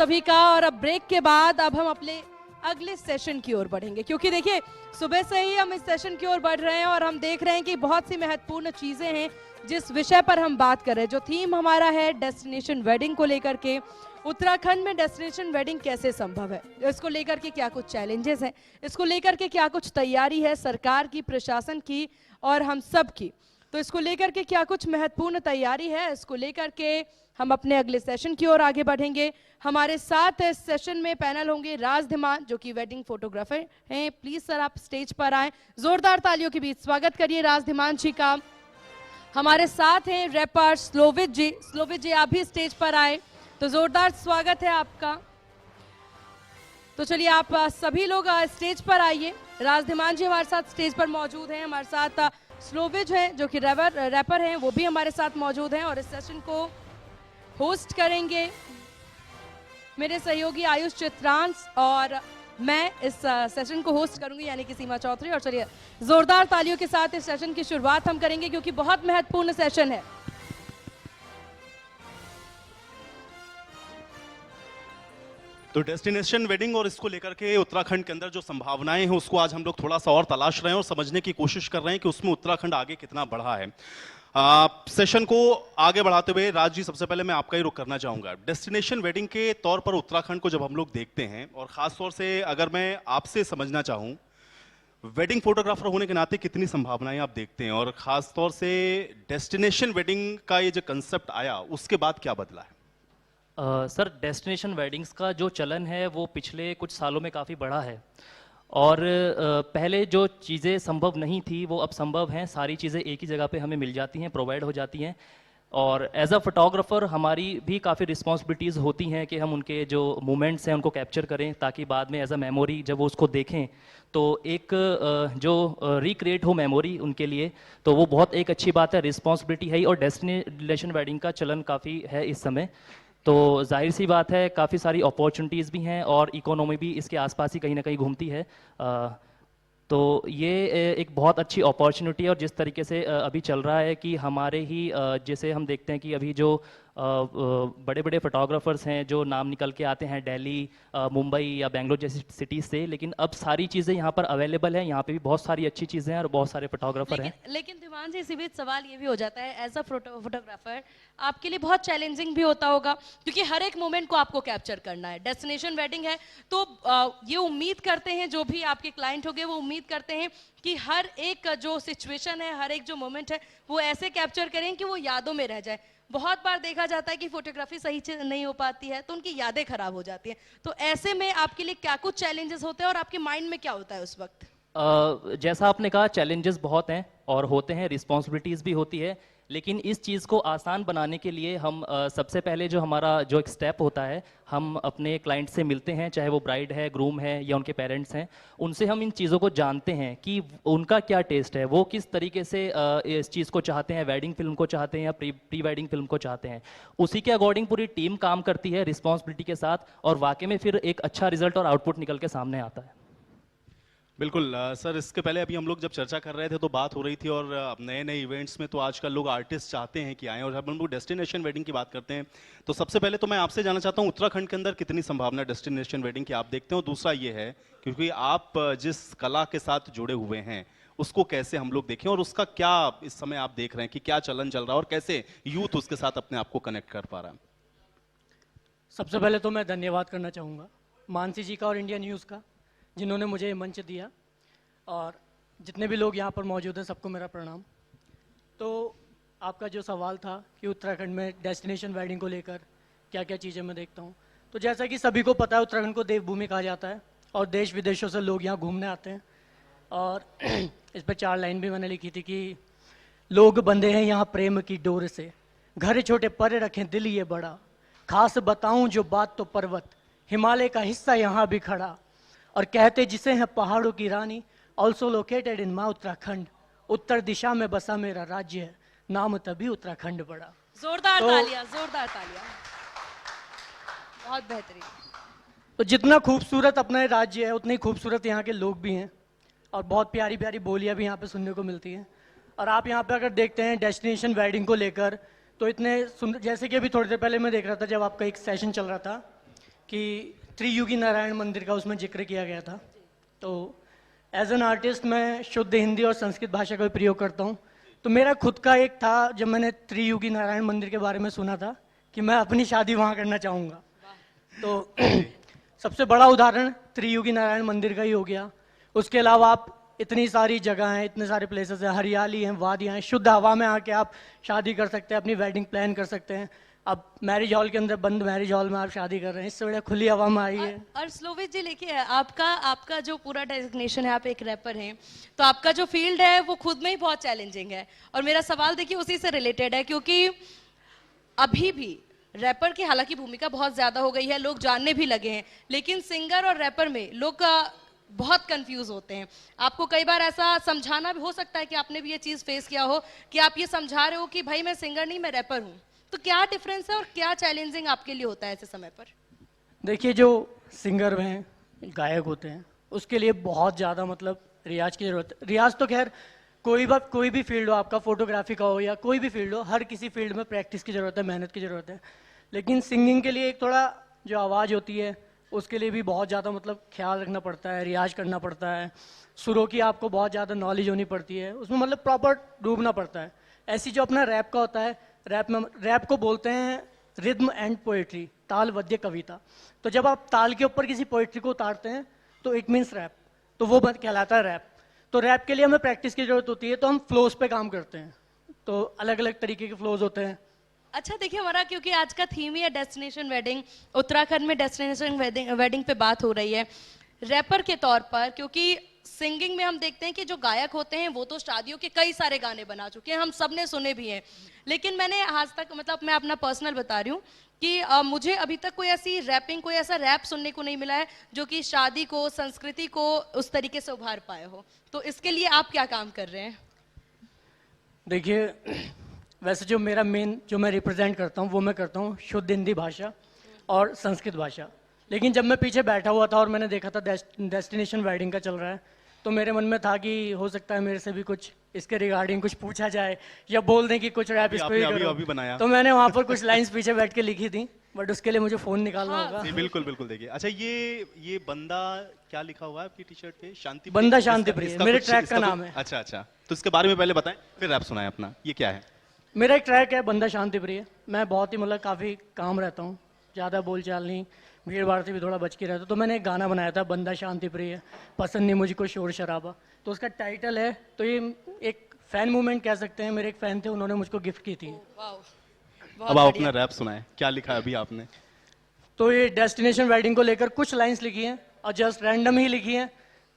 सभी का। और अब ब्रेक के बाद अब हम अपने अगले सेशन की ओर बढ़ेंगे, क्योंकि देखिए सुबह से ही हम इस सेशन की ओर बढ़ रहे हैं और हम देख रहे हैं कि बहुत सी महत्वपूर्ण चीजें हैं जिस विषय पर हम बात कर रहे हैं। जो थीम हमारा है डेस्टिनेशन वेडिंग को लेकर के, उत्तराखंड में डेस्टिनेशन वेडिंग कैसे संभव है, इसको लेकर के क्या कुछ चैलेंजेस हैं, इसको लेकर के क्या कुछ तैयारी है सरकार की, प्रशासन की और हम सब की। तो इसको लेकर के क्या कुछ महत्वपूर्ण तैयारी है, इसको लेकर के हम अपने अगले सेशन की ओर आगे बढ़ेंगे। हमारे साथ इस सेशन में पैनल होंगे राज धीमान, जो कि वेडिंग फोटोग्राफर हैं। प्लीज सर आप स्टेज पर आए, जोरदार तालियों के बीच स्वागत करिए राज धीमान जी का। हमारे साथ हैं रैपर स्लोवित जी। स्लोवित जी आप भी स्टेज पर आए, तो जोरदार स्वागत है आपका। तो चलिए आप सभी लोग स्टेज पर आइए। राज धीमान जी हमारे साथ स्टेज पर मौजूद हैं, हमारे साथ स्लोविज हैं जो कि रैपर हैं, वो भी हमारे साथ मौजूद हैं और इस सेशन को होस्ट करेंगे मेरे सहयोगी आयुष चित्रांश और मैं इस सेशन को होस्ट करूंगी यानी कि सीमा चौधरी। और चलिए जोरदार तालियों के साथ इस सेशन की शुरुआत हम करेंगे क्योंकि बहुत महत्वपूर्ण सेशन है। तो डेस्टिनेशन वेडिंग और इसको लेकर के उत्तराखंड के अंदर जो संभावनाएं हैं उसको आज हम लोग थोड़ा सा और तलाश रहे हैं और समझने की कोशिश कर रहे हैं कि उसमें उत्तराखंड आगे कितना बढ़ा है। सेशन को आगे बढ़ाते हुए राज जी सबसे पहले मैं आपका ही रुख करना चाहूंगा। डेस्टिनेशन वेडिंग के तौर पर उत्तराखंड को जब हम लोग देखते हैं और खास तौर से अगर मैं आपसे समझना चाहूं, वेडिंग फोटोग्राफर होने के नाते कितनी संभावनाएं आप देखते हैं और खास तौर से डेस्टिनेशन वेडिंग का ये जो कंसेप्ट आया उसके बाद क्या बदला है? सर डेस्टिनेशन वेडिंग्स का जो चलन है वो पिछले कुछ सालों में काफ़ी बढ़ा है और पहले जो चीज़ें संभव नहीं थी वो अब संभव हैं। सारी चीज़ें एक ही जगह पे हमें मिल जाती हैं, प्रोवाइड हो जाती हैं। और एज अ फोटोग्राफर हमारी भी काफ़ी रिस्पॉन्सिबिलिटीज़ होती हैं कि हम उनके जो मोमेंट्स हैं उनको कैप्चर करें ताकि बाद में एज अ मेमोरी जब वो उसको देखें तो एक जो रिक्रिएट हो मेमोरी उनके लिए, तो वो बहुत एक अच्छी बात है, रिस्पॉन्सिबिलिटी है। और डेस्टिनेशन वेडिंग का चलन काफ़ी है इस समय, तो जाहिर सी बात है काफ़ी सारी अपॉर्चुनिटीज़ भी हैं और इकोनॉमी भी इसके आसपास ही कहीं ना कहीं घूमती है। तो ये एक बहुत अच्छी अपॉर्चुनिटी है। और जिस तरीके से अभी चल रहा है कि हमारे ही जैसे हम देखते हैं कि अभी जो बड़े बड़े फोटोग्राफर्स हैं जो नाम निकल के आते हैं दिल्ली, मुंबई या बेंगलोर जैसी सिटीज़ से, लेकिन अब सारी चीज़ें यहाँ पर अवेलेबल हैं। यहाँ पे भी बहुत सारी अच्छी चीज़ें हैं और बहुत सारे फोटोग्राफर हैं। लेकिन धीमान जी इसी बीच सवाल ये भी हो जाता है, एज अ फोटोग्राफर आपके लिए बहुत चैलेंजिंग भी होता होगा क्योंकि हर एक मोमेंट को आपको कैप्चर करना है। डेस्टिनेशन वेडिंग है तो ये उम्मीद करते हैं, जो भी आपके क्लाइंट होंगे वो उम्मीद करते हैं कि हर एक जो सिचुएशन है, हर एक जो मोमेंट है वो ऐसे कैप्चर करें कि वो यादों में रह जाए। बहुत बार देखा जाता है कि फोटोग्राफी सही नहीं हो पाती है तो उनकी यादें खराब हो जाती हैं। तो ऐसे में आपके लिए क्या कुछ चैलेंजेस होते हैं और आपके माइंड में क्या होता है उस वक्त? जैसा आपने कहा चैलेंजेस बहुत हैं और होते हैं, रिस्पॉन्सिबिलिटीज़ भी होती है, लेकिन इस चीज़ को आसान बनाने के लिए हम सबसे पहले जो हमारा जो एक स्टेप होता है, हम अपने क्लाइंट से मिलते हैं, चाहे वो ब्राइड है, ग्रूम है या उनके पेरेंट्स हैं। उनसे हम इन चीज़ों को जानते हैं कि उनका क्या टेस्ट है, वो किस तरीके से इस चीज़ को चाहते हैं, वेडिंग फिल्म को चाहते हैं या प्री वेडिंग फिल्म को चाहते हैं। उसी के अकॉर्डिंग पूरी टीम काम करती है रिस्पॉन्सिबिलिटी के साथ और वाकई में फिर एक अच्छा रिजल्ट और आउटपुट निकल के सामने आता है। बिल्कुल सर, इसके पहले अभी हम लोग जब चर्चा कर रहे थे तो बात हो रही थी और नए नए इवेंट्स में तो आजकल लोग आर्टिस्ट चाहते हैं कि आएं और जब हम लोग डेस्टिनेशन वेडिंग की बात करते हैं तो सबसे पहले तो मैं आपसे जानना चाहता हूं उत्तराखंड के अंदर कितनी संभावना डेस्टिनेशन वेडिंग की आप देखते हो। दूसरा ये है क्योंकि आप जिस कला के साथ जुड़े हुए हैं उसको कैसे हम लोग देखें और उसका क्या इस समय आप देख रहे हैं कि क्या चलन चल रहा है और कैसे यूथ उसके साथ अपने आप को कनेक्ट कर पा रहा है? सबसे पहले तो मैं धन्यवाद करना चाहूँगा मानसी जी का और इंडिया न्यूज़ का, जिन्होंने मुझे ये मंच दिया, और जितने भी लोग यहाँ पर मौजूद हैं सबको मेरा प्रणाम। तो आपका जो सवाल था कि उत्तराखंड में डेस्टिनेशन वेडिंग को लेकर क्या क्या चीज़ें मैं देखता हूँ, तो जैसा कि सभी को पता है उत्तराखंड को देवभूमि कहा जाता है और देश विदेशों से लोग यहाँ घूमने आते हैं। और इस पर 4 लाइन भी मैंने लिखी थी कि लोग बंधे हैं यहाँ प्रेम की डोर से, घर छोटे पर रखें दिल ये बड़ा, खास बताऊं जो बात तो पर्वत, हिमालय का हिस्सा यहाँ भी खड़ा, और कहते जिसे हैं पहाड़ों की रानी, ऑल्सो लोकेटेड इन माँ उत्तराखंड, उत्तर दिशा में बसा मेरा राज्य है, नाम तभी उत्तराखंड पड़ा। जोरदार तालियां, जोरदार तालियां, बहुत बेहतरीन। तो जितना खूबसूरत अपना राज्य है उतने खूबसूरत यहाँ के लोग भी हैं और बहुत प्यारी प्यारी बोलियाँ भी यहाँ पे सुनने को मिलती हैं। और आप यहाँ पे अगर देखते हैं डेस्टिनेशन वेडिंग को लेकर तो इतने सुंदर, जैसे कि अभी थोड़ी देर पहले मैं देख रहा था जब आपका एक सेशन चल रहा था कि त्रियुगी नारायण मंदिर का उसमें जिक्र किया गया था। तो एज एन आर्टिस्ट मैं शुद्ध हिंदी और संस्कृत भाषा का भी प्रयोग करता हूँ। तो मेरा खुद का एक था, जब मैंने त्रियुगी नारायण मंदिर के बारे में सुना था कि मैं अपनी शादी वहाँ करना चाहूँगा। तो सबसे बड़ा उदाहरण त्रियुगी नारायण मंदिर का ही हो गया। उसके अलावा आप इतनी सारी जगह हैं, इतने सारे प्लेसेस हैं, हरियाली हैं, वादियाँ हैं, शुद्ध हवा में आके आप शादी कर सकते हैं, अपनी वेडिंग प्लान कर सकते हैं। अब मैरिज हॉल के अंदर, बंद मैरिज हॉल में आप शादी कर रहे हैं, इससे बड़ा खुली हवा में आइए। और स्लोवित जी देखिए, आपका जो पूरा डेजिग्नेशन है, आप एक रैपर हैं, तो आपका जो फील्ड है वो खुद में ही बहुत चैलेंजिंग है। और मेरा सवाल देखिए उसी से रिलेटेड है, क्योंकि अभी भी रैपर की हालांकि भूमिका बहुत ज्यादा हो गई है, लोग जानने भी लगे हैं, लेकिन सिंगर और रैपर में लोग बहुत कंफ्यूज होते हैं। आपको कई बार ऐसा समझाना भी हो सकता है कि आपने भी ये चीज फेस किया हो कि आप ये समझा रहे हो कि भाई मैं सिंगर नहीं, मैं रैपर हूँ। तो क्या डिफरेंस है और क्या चैलेंजिंग आपके लिए होता है ऐसे समय पर? देखिए, जो सिंगर हैं, गायक होते हैं, उसके लिए बहुत ज़्यादा मतलब रियाज की ज़रूरत है। रियाज तो खैर कोई भी फील्ड हो, आपका फोटोग्राफी का हो या कोई भी फील्ड हो, हर किसी फील्ड में प्रैक्टिस की ज़रूरत है, मेहनत की ज़रूरत है। लेकिन सिंगिंग के लिए एक थोड़ा जो आवाज़ होती है उसके लिए भी बहुत ज़्यादा मतलब ख्याल रखना पड़ता है, रियाज करना पड़ता है, सुरों की आपको बहुत ज़्यादा नॉलेज होनी पड़ती है, उसमें मतलब प्रॉपर डूबना पड़ता है। ऐसी जो अपना रैप का होता है, रैप को बोलते हैं रिद्म एंड पोएट्री, ताल वाद्य कविता। तो जब आप ताल के ऊपर किसी पोएट्री को उतारते हैं तो इट मीन्स रैप, तो वो कहलाता है रैप। तो रैप के लिए हमें प्रैक्टिस की जरूरत होती है, तो हम फ्लोज पे काम करते हैं। तो अलग अलग तरीके के फ्लोज होते हैं। अच्छा देखिए, हमारा क्योंकि आज का थीम ही है डेस्टिनेशन वेडिंग, उत्तराखंड में डेस्टिनेशन वेडिंग पे बात हो रही है। रैपर के तौर पर, क्योंकि सिंगिंग में हम देखते हैं कि जो गायक होते हैं वो तो शादियों के कई सारे गाने बना चुके हैं, हम सब ने सुने भी हैं, लेकिन मैंने आज तक, मतलब मैं अपना पर्सनल बता रही हूँ कि मुझे अभी तक कोई ऐसा रैप सुनने को नहीं मिला है जो कि शादी को, संस्कृति को उस तरीके से उभार पाए हो। तो इसके लिए आप क्या काम कर रहे हैं? देखिए, वैसे जो मेरा मेन जो मैं रिप्रेजेंट करता हूँ वो मैं करता हूँ शुद्ध हिंदी भाषा और संस्कृत भाषा। लेकिन जब मैं पीछे बैठा हुआ था और मैंने देखा था डेस्टिनेशन वेडिंग का चल रहा है, तो मेरे मन में था कि हो सकता है मेरे से भी कुछ इसके रिगार्डिंग कुछ पूछा जाए या बोल दें कि कुछ रैप इस पे अभी बनाया। तो मैंने वहाँ पर कुछ लाइंस पीछे बैठ के लिखी थी, बट उसके लिए मुझे फोन निकालना होगा। जी बिल्कुल बिल्कुल। देखिए, अच्छा ये बंदा क्या लिखा हुआ है आपकी टी शर्ट पे? शांति बंदा शांति प्रिय मेरे ट्रैक का नाम है। अच्छा, तो इसके बारे में पहले बताएं, फिर रैप सुनाएं अपना। ये क्या है? मेरा एक ट्रैक है बंदा शांति प्रिय। मैं बहुत ही मतलब काफ़ी काम रहता हूँ, ज़्यादा बोलचाल नहीं, भीड़ भाड़ से भी थोड़ा बच के रहता हूँ। तो मैंने एक गाना बनाया था, बंदा शांति प्रिय, पसंद नहीं मुझको शोर शराबा। तो उसका टाइटल है, तो ये एक फैन मूवमेंट कह सकते हैं। मेरे एक फैन थे, उन्होंने मुझको गिफ्ट की थी। अब आप अपना रैप सुनाएं, क्या लिखा है अभी आपने? तो ये डेस्टिनेशन वेडिंग को लेकर कुछ लाइंस लिखी हैं और जस्ट रैंडम ही लिखी हैं,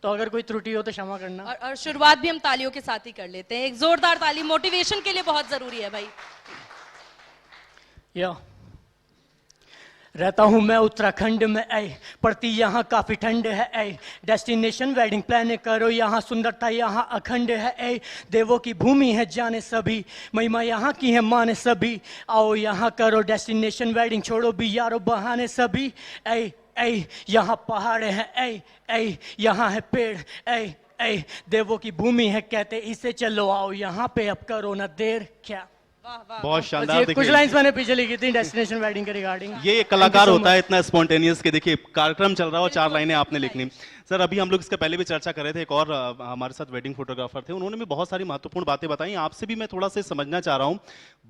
तो अगर कोई त्रुटि हो तो क्षमा करना। और शुरुआत भी हम तालियों के साथ ही कर लेते हैं। एक जोरदार ताली मोटिवेशन के लिए बहुत जरूरी है भाई। या रहता हूँ मैं उत्तराखंड में, ऐ पड़ती यहाँ काफी ठंड है, ऐ डेस्टिनेशन वेडिंग प्लान करो, यहाँ सुंदरता यहाँ अखंड है, ऐ देवों की भूमि है जाने सभी, महिमा यहाँ की है माने सभी, आओ यहाँ करो डेस्टिनेशन वेडिंग, छोड़ो भी यारो बहाने सभी, ऐ ऐ यहाँ पहाड़ है, ऐ यहाँ है पेड़, ऐ देवों की भूमि है कहते इसे, चलो आओ यहाँ पे अब करो ना देर। क्या बहुत शानदार। कुछ लाइंस मैंने पीछे लिखी थी डेस्टिनेशन वेडिंग के रिगार्डिंग। ये एक कलाकार होता है इतना स्पॉन्टेनियस के। देखिए, कार्यक्रम चल रहा हो, 4 लाइनें आपने लिखनी। सर, अभी हम लोग इसके पहले भी चर्चा कर रहे थे, एक और हमारे साथ वेडिंग फोटोग्राफर थे, उन्होंने भी बहुत सारी महत्वपूर्ण बातें बताई। आपसे भी मैं थोड़ा सा समझना चाह रहा हूँ,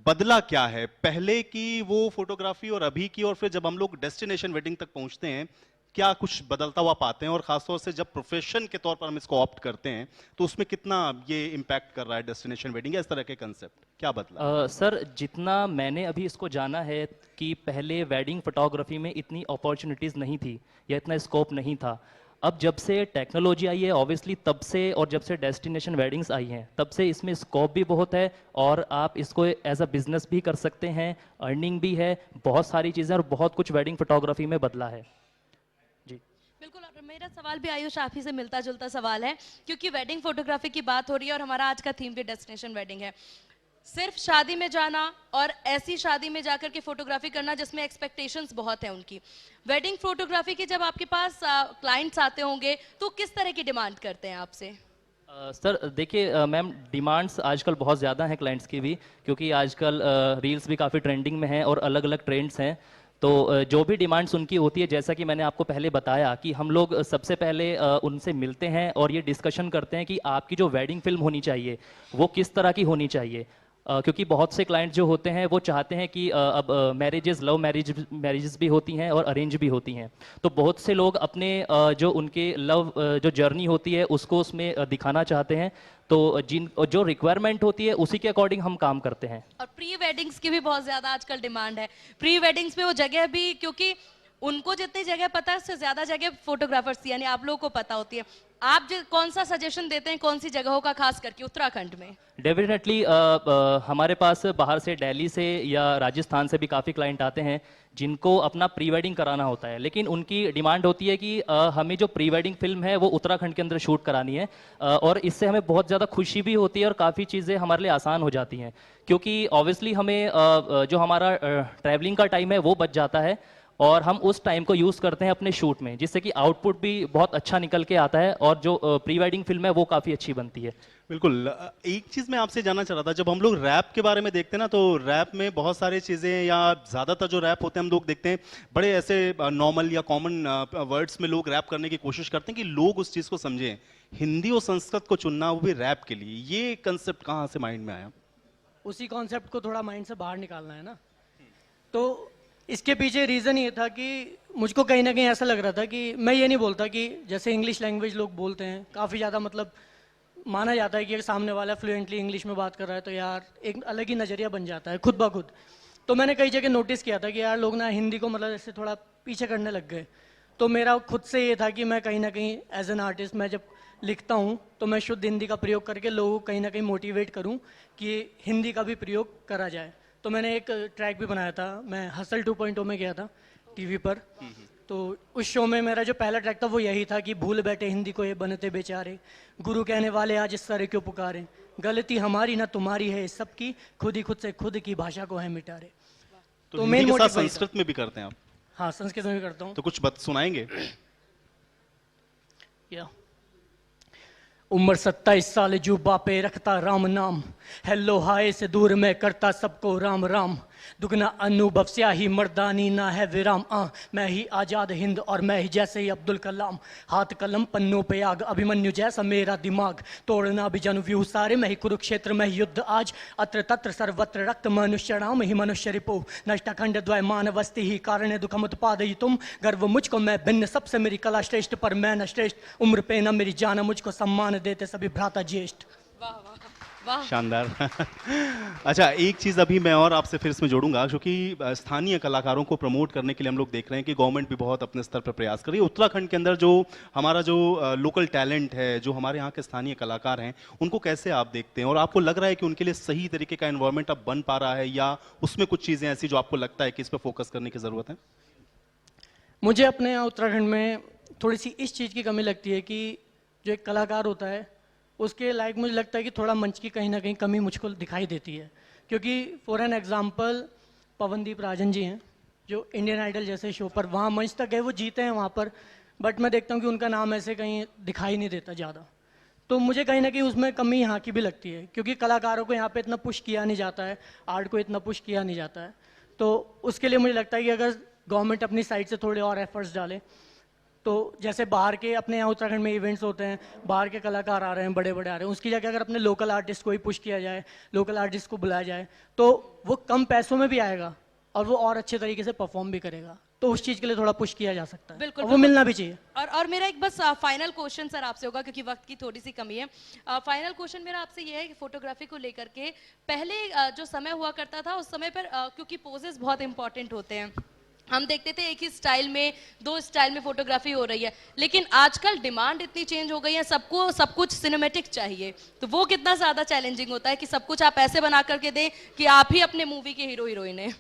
बदला क्या है पहले की वो फोटोग्राफी और अभी की, और फिर जब हम लोग डेस्टिनेशन वेडिंग तक पहुंचते हैं, क्या कुछ बदलता हुआ पाते हैं? और खासतौर से जब प्रोफेशन के तौर पर हम इसको ऑप्ट करते हैं, तो उसमें कितना ये इम्पैक्ट कर रहा है डेस्टिनेशन वेडिंग या इस तरह के कंसेप्ट? क्या बदला? सर, जितना मैंने अभी इसको जाना है कि पहले वेडिंग फोटोग्राफी में इतनी अपॉर्चुनिटीज़ नहीं थी या इतना स्कोप नहीं था। अब जब से टेक्नोलॉजी आई है ऑब्वियसली, तब से, और जब से डेस्टिनेशन वेडिंग्स आई हैं, तब से इसमें स्कोप भी बहुत है और आप इसको एज अ बिजनेस भी कर सकते हैं, अर्निंग भी है, बहुत सारी चीज़ें, और बहुत कुछ वेडिंग फोटोग्राफी में बदला है। बिल्कुल। और मेरा सवाल भी आयुष आप ही से मिलता जुलता सवाल है, क्योंकि वेडिंग फोटोग्राफी की बात हो रही है और हमारा आज का थीम भी डेस्टिनेशन वेडिंग है। सिर्फ शादी में जाना और ऐसी शादी में जाकर के फोटोग्राफी करना जिसमें एक्सपेक्टेशंस बहुत है उनकी, वेडिंग फोटोग्राफी के जब आपके पास क्लाइंट्स आते होंगे तो किस तरह की डिमांड करते हैं आपसे? सर देखिए मैम, डिमांड्स आजकल बहुत ज़्यादा हैं क्लाइंट्स की भी, क्योंकि आजकल रील्स भी काफ़ी ट्रेंडिंग में हैं और अलग अलग ट्रेंड्स हैं। तो जो भी डिमांड्स उनकी होती है, जैसा कि मैंने आपको पहले बताया कि हम लोग सबसे पहले उनसे मिलते हैं और ये डिस्कशन करते हैं कि आपकी जो वेडिंग फिल्म होनी चाहिए वो किस तरह की होनी चाहिए। क्योंकि बहुत से क्लाइंट जो होते हैं वो चाहते हैं कि अब मैरिजेस, लव मैरिजेस भी होती हैं और अरेंज भी होती हैं। तो बहुत से लोग अपने जो उनके लव जो जर्नी होती है उसको उसमें दिखाना चाहते हैं। तो जो रिक्वायरमेंट होती है उसी के अकॉर्डिंग हम काम करते हैं। और प्री वेडिंग्स की भी बहुत ज्यादा आजकल डिमांड है। प्री वेडिंग्स में वो जगह भी, क्योंकि उनको जितनी जगह पता है उससे ज्यादा जगह फोटोग्राफर्स यानी आप लोगों को पता होती है। आप कौन सा सजेशन देते हैं, कौन सी जगहों का, खास करके उत्तराखंड में? डेफिनेटली हमारे पास बाहर से, दिल्ली से या राजस्थान से भी काफ़ी क्लाइंट आते हैं जिनको अपना प्री वेडिंग कराना होता है, लेकिन उनकी डिमांड होती है कि हमें जो प्री वेडिंग फिल्म है वो उत्तराखंड के अंदर शूट करानी है। और इससे हमें बहुत ज़्यादा खुशी भी होती है और काफ़ी चीज़ें हमारे लिए आसान हो जाती हैं, क्योंकि ऑब्वियसली हमें जो हमारा ट्रैवलिंग का टाइम है वो बच जाता है और हम उस टाइम को यूज़ करते हैं अपने शूट में, जिससे कि आउटपुट भी बहुत अच्छा निकल के आता है और जो प्री वेडिंग फिल्म है वो काफ़ी अच्छी बनती है। बिल्कुल। एक चीज मैं आपसे जानना चाह रहा था, जब हम लोग रैप के बारे में देखते हैं ना, तो रैप में बहुत सारी चीजें, या ज्यादातर जो रैप होते हैं हम लोग देखते हैं बड़े ऐसे नॉर्मल या कॉमन वर्ड्स में लोग रैप करने की कोशिश करते हैं कि लोग उस चीज को समझें। हिंदी और संस्कृत को चुनना, वो भी रैप के लिए, ये कंसेप्ट कहाँ से माइंड में आया? उसी कॉन्सेप्ट को थोड़ा माइंड से बाहर निकालना है ना। तो इसके पीछे रीज़न ये था कि मुझको कहीं ना कहीं ऐसा लग रहा था कि मैं ये नहीं बोलता कि जैसे इंग्लिश लैंग्वेज लोग बोलते हैं, काफ़ी ज़्यादा मतलब माना जाता है कि अगर सामने वाला फ्लुएंटली इंग्लिश में बात कर रहा है तो यार एक अलग ही नज़रिया बन जाता है खुद ब खुद। तो मैंने कई जगह नोटिस किया था कि यार लोग ना हिंदी को मतलब ऐसे थोड़ा पीछे करने लग गए। तो मेरा खुद से ये था कि मैं कहीं ना कहीं एज एन आर्टिस्ट, मैं जब लिखता हूँ तो मैं शुद्ध हिंदी का प्रयोग करके लोगों को कहीं ना कहीं मोटिवेट करूँ कि हिंदी का भी प्रयोग करा जाए। तो मैंने एक ट्रैक भी बनाया था, मैं हसल 2.0 में गया था टीवी पर। तो उस शो में मेरा जो पहला ट्रैक था वो यही था कि भूल बैठे हिंदी को ये बनते बेचारे, गुरु कहने वाले आज इस तरह क्यों पुकारे, गलती हमारी ना तुम्हारी है सबकी, खुद ही खुद से खुद की भाषा को है मिटारे। तो हिंदी के साथ संस्कृत में भी करते हैं आप? हाँ, संस्कृत में भी करता हूँ। तो कुछ बात सुनाएंगे? या उम्र 27 साल, जुबा पे रखता राम नाम, हेलो हाय से दूर में करता सबको राम राम, दुगना अनुभव स्याही मर्दानी ना है विराम, मैं ही आज़ाद हिंद और मैं ही जैसे ही अब्दुल कलाम, हाथ कलम पन्नों पे आग, अभिमन्यु जैसा मेरा दिमाग, तोड़ना भी जनव्यूह सारे, मैं ही कुरुक्षेत्र में युद्ध आज, अत्र तत्र सर्वत्र रक्त मनुष्यणाम ही मनुष्य रिपो, नष्टखंड द्वय मानवस्ति ही कारण दुखम उत्पादयि तुम, गर्व मुझको मैं भिन्न सबसे मेरी कला श्रेष्ठ, पर मैं न श्रेष्ठ, उम्र पे न मेरी जान, मुझको सम्मान देते सभी भ्राता ज्येष्ठ। वाह वाह वाह, शानदार। अच्छा, एक चीज अभी मैं और आपसे फिर इसमें जोड़ूंगा, क्योंकि स्थानीय कलाकारों को प्रमोट करने के लिए हम लोग देख रहे हैं कि गवर्नमेंट भी बहुत अपने स्तर पर प्रयास कर रही है। उत्तराखंड के अंदर जो हमारा जो लोकल टैलेंट है, जो हमारे यहाँ के स्थानीय कलाकार हैं, उनको कैसे आप देखते हैं, और आपको लग रहा है कि उनके लिए सही तरीके का एनवायरनमेंट अब बन पा रहा है, या उसमें कुछ चीजें ऐसी जो आपको लगता है कि इस पर फोकस करने की जरूरत है? मुझे अपने यहाँ उत्तराखंड में थोड़ी सी इस चीज़ की कमी लगती है कि जो एक कलाकार होता है उसके लायक मुझे लगता है कि थोड़ा मंच की कहीं ना कहीं कमी मुझको दिखाई देती है। क्योंकि for an example Pawandeep Rajan ji हैं जो इंडियन आइडल जैसे शो पर वहाँ मंच तक गए, वो जीते हैं वहाँ पर, बट मैं देखता हूँ कि उनका नाम ऐसे कहीं दिखाई नहीं देता ज़्यादा। तो मुझे कहीं ना कहीं उसमें कमी यहाँ की भी लगती है, क्योंकि कलाकारों को यहाँ पे इतना पुश किया नहीं जाता है, आर्ट को इतना पुश किया नहीं जाता है। तो उसके लिए मुझे लगता है कि अगर गवर्नमेंट अपनी साइड से थोड़े और एफर्ट्स डाले, तो जैसे बाहर के अपने यहाँ उत्तराखंड में इवेंट्स होते हैं, बाहर के कलाकार आ रहे हैं, बड़े बड़े आ रहे हैं, उसकी जगह अगर अपने लोकल आर्टिस्ट को ही पुश किया जाए, लोकल आर्टिस्ट को बुलाया जाए, तो वो कम पैसों में भी आएगा और वो और अच्छे तरीके से परफॉर्म भी करेगा। तो उस चीज़ के लिए थोड़ा पुश किया जा सकता है, बिल्कुल, वो मिलना भी चाहिए। और मेरा एक बस फाइनल क्वेश्चन सर आपसे होगा, क्योंकि वक्त की थोड़ी सी कमी है। फाइनल क्वेश्चन मेरा आपसे ये है कि फोटोग्राफी को लेकर के पहले जो समय हुआ करता था उस समय पर क्योंकि पोजेस बहुत इंपॉर्टेंट होते हैं, हम देखते थे एक ही स्टाइल में, दो स्टाइल में फोटोग्राफी हो रही है, लेकिन आजकल डिमांड इतनी चेंज हो गई है, सबको सब कुछ सिनेमैटिक चाहिए। तो वो कितना ज़्यादा चैलेंजिंग होता है कि सब कुछ आप ऐसे बना करके दें कि आप ही अपने मूवी के हीरो हीरोइन हैं।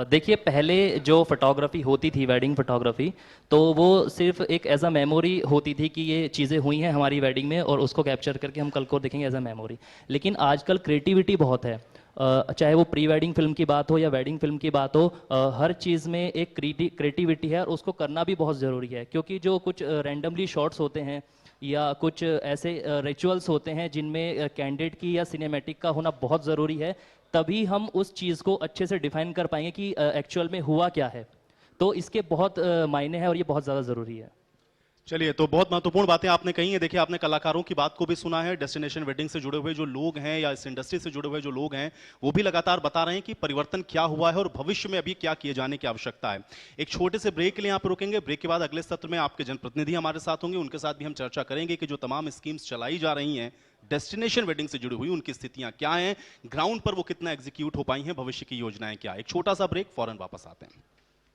देखिए, पहले जो फोटोग्राफी होती थी, वेडिंग फोटोग्राफी, तो वो सिर्फ एक एज अ मेमोरी होती थी कि ये चीज़ें हुई हैं हमारी वेडिंग में और उसको कैप्चर करके हम कल को देखेंगे एज अ मेमोरी। लेकिन आजकल क्रिएटिविटी बहुत है, चाहे वो प्री वेडिंग फिल्म की बात हो या वेडिंग फिल्म की बात हो, हर चीज़ में एक क्रिएटिविटी है और उसको करना भी बहुत ज़रूरी है। क्योंकि जो कुछ रैंडमली शॉट्स होते हैं या कुछ ऐसे रिचुअल्स होते हैं जिनमें कैंडिड की या सिनेमैटिक का होना बहुत ज़रूरी है, तभी हम उस चीज़ को अच्छे से डिफाइन कर पाएंगे कि एक्चुअल में हुआ क्या है। तो इसके बहुत मायने हैं और ये बहुत ज़्यादा ज़रूरी है। चलिए, तो बहुत महत्वपूर्ण बातें आपने कही हैं। देखिए, आपने कलाकारों की बात को भी सुना है, डेस्टिनेशन वेडिंग से जुड़े हुए जो लोग हैं या इस इंडस्ट्री से जुड़े हुए जो लोग हैं, वो भी लगातार बता रहे हैं कि परिवर्तन क्या हुआ है और भविष्य में अभी क्या किए जाने की आवश्यकता है। एक छोटे से ब्रेक के लिए यहाँ पे रुकेंगे। ब्रेक के बाद अगले सत्र में आपके जनप्रतिनिधि हमारे साथ होंगे, उनके साथ भी हम चर्चा करेंगे कि जो तमाम स्कीम्स चलाई जा रही हैं डेस्टिनेशन वेडिंग से जुड़ी हुई, उनकी स्थितियां क्या हैं, ग्राउंड पर वो कितना एग्जीक्यूट हो पाई हैं, भविष्य की योजनाएं क्या है। एक छोटा सा ब्रेक, फौरन वापस आते हैं।